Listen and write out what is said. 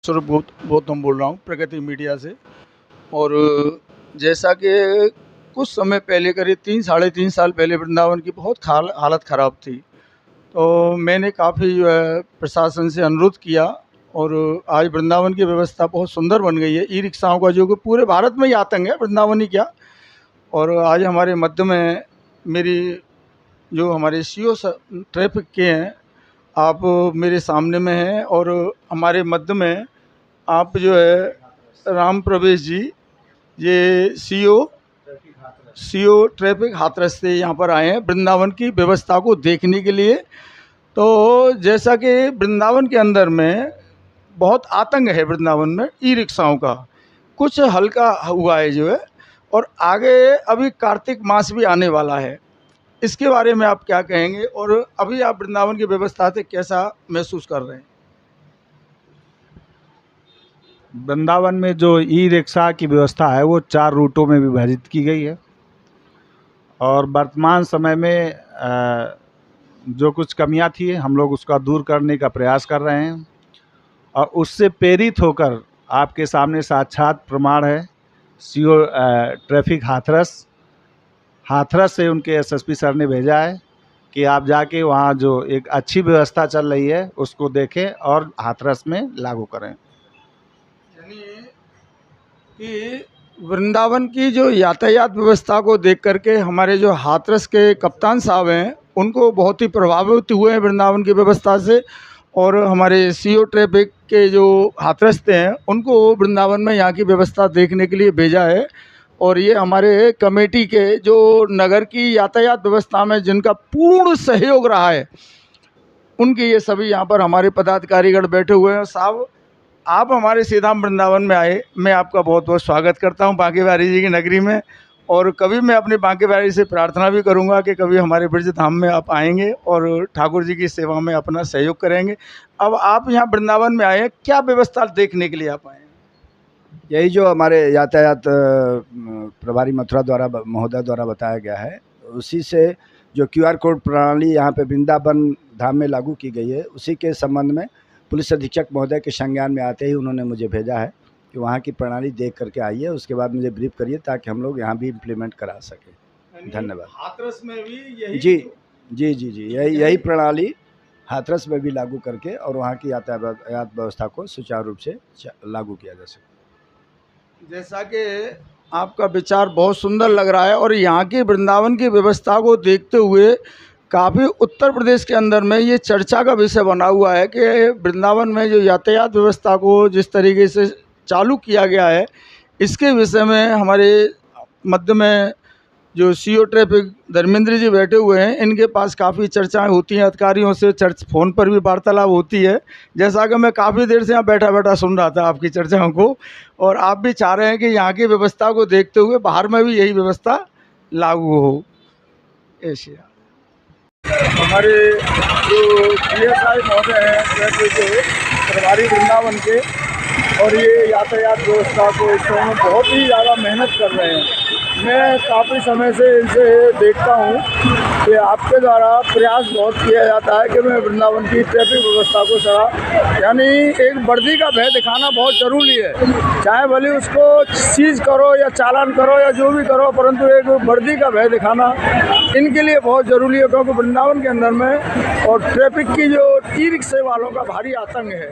स्वरूप गौतम बोल रहा हूँ प्रगति मीडिया से। और जैसा कि कुछ समय पहले करीब 3 साढ़े 3 साल पहले वृंदावन की बहुत हालत ख़राब थी, तो मैंने काफ़ी जो है प्रशासन से अनुरोध किया और आज वृंदावन की व्यवस्था बहुत सुंदर बन गई है। ई रिक्शाओं का जो कि पूरे भारत में ही आतंक है, वृंदावन ही क्या। और आज हमारे मध्य में मेरी जो हमारे सीओ ट्रैफिक के हैं, आप मेरे सामने में हैं और हमारे मध्य में आप जो है राम प्रवेश जी, ये सीओ ट्रैफिक हाथरस से यहाँ पर आए हैं वृंदावन की व्यवस्था को देखने के लिए। तो जैसा कि वृंदावन के अंदर में बहुत आतंक है, वृंदावन में ई रिक्शाओं का कुछ हल्का हुआ है जो है, और आगे अभी कार्तिक मास भी आने वाला है। इसके बारे में आप क्या कहेंगे और अभी आप वृंदावन की व्यवस्था से कैसा महसूस कर रहे हैं? वृंदावन में जो ई रिक्शा की व्यवस्था है वो 4 रूटों में विभाजित की गई है और वर्तमान समय में जो कुछ कमियां थी हम लोग उसका दूर करने का प्रयास कर रहे हैं। और उससे प्रेरित होकर आपके सामने साक्षात प्रमाण है, सीओ ट्रैफिक हाथरस से उनके एसएसपी सर ने भेजा है कि आप जाके वहाँ जो एक अच्छी व्यवस्था चल रही है उसको देखें और हाथरस में लागू करें। कि वृंदावन की जो यातायात व्यवस्था को देख करके हमारे जो हाथरस के कप्तान साहब हैं उनको बहुत ही प्रभावित हुए हैं वृंदावन की व्यवस्था से, और हमारे सीओ ट्रैफिक के जो हाथरस हैं उनको वृंदावन में यहाँ की व्यवस्था देखने के लिए भेजा है। और ये हमारे कमेटी के जो नगर की यातायात व्यवस्था में जिनका पूर्ण सहयोग रहा है, उनके ये सभी यहाँ पर हमारे पदाधिकारीगण बैठे हुए हैं। साहब, आप हमारे सीधाम वृंदावन में आए, मैं आपका बहुत बहुत स्वागत करता हूं बांके बिहारी जी की नगरी में। और कभी मैं अपने बांके बिहारी से प्रार्थना भी करूंगा कि कभी हमारे ब्रज धाम में आप आएंगे और ठाकुर जी की सेवा में अपना सहयोग करेंगे। अब आप यहाँ वृंदावन में आए, क्या व्यवस्था देखने के लिए आप आए? यही जो हमारे यातायात प्रभारी मथुरा महोदय द्वारा बताया गया है, उसी से जो QR कोड प्रणाली यहाँ पे वृंदावन धाम में लागू की गई है, उसी के संबंध में पुलिस अधीक्षक महोदय के संज्ञान में आते ही उन्होंने मुझे भेजा है कि वहाँ की प्रणाली देख करके आइए, उसके बाद मुझे ब्रीफ करिए ताकि हम लोग यहाँ भी इम्प्लीमेंट करा सकें। धन्यवाद। हाथरस में भी यही जी यही प्रणाली हाथरस में भी लागू करके और वहाँ की यातायात व्यवस्था को सुचारू रूप से लागू किया जा सके। जैसा कि आपका विचार बहुत सुंदर लग रहा है और यहाँ की वृंदावन की व्यवस्था को देखते हुए काफ़ी उत्तर प्रदेश के अंदर में ये चर्चा का विषय बना हुआ है कि वृंदावन में जो यातायात व्यवस्था को जिस तरीके से चालू किया गया है, इसके विषय में हमारे मध्य में जो सीओ ट्रैफिक धर्मेंद्र जी बैठे हुए हैं, इनके पास काफ़ी चर्चाएं होती हैं, अधिकारियों से फ़ोन पर भी वार्तालाप होती है। जैसा कि मैं काफ़ी देर से यहाँ बैठा बैठा सुन रहा था आपकी चर्चाओं को, और आप भी चाह रहे हैं कि यहाँ की व्यवस्था को देखते हुए बाहर में भी यही व्यवस्था लागू हो। ऐसे हमारे जो PSI महोदय हैं ट्रैफिक के प्रभारी वृंदावन के, और ये यातायात व्यवस्था को इस समय बहुत ही ज़्यादा मेहनत कर रहे हैं। मैं काफ़ी समय से इनसे देखता हूँ कि आपके द्वारा प्रयास बहुत किया जाता है कि मैं वृंदावन की ट्रैफिक व्यवस्था को चला, यानी एक वर्दी का भय दिखाना बहुत ज़रूरी है। चाहे भले उसको सीज करो या चालान करो या जो भी करो, परंतु एक वर्दी का भय दिखाना इनके लिए बहुत ज़रूरी है, क्योंकि वृंदावन के अंदर में और ट्रैफिक की जो ई रिक्शे वालों का भारी आतंक है।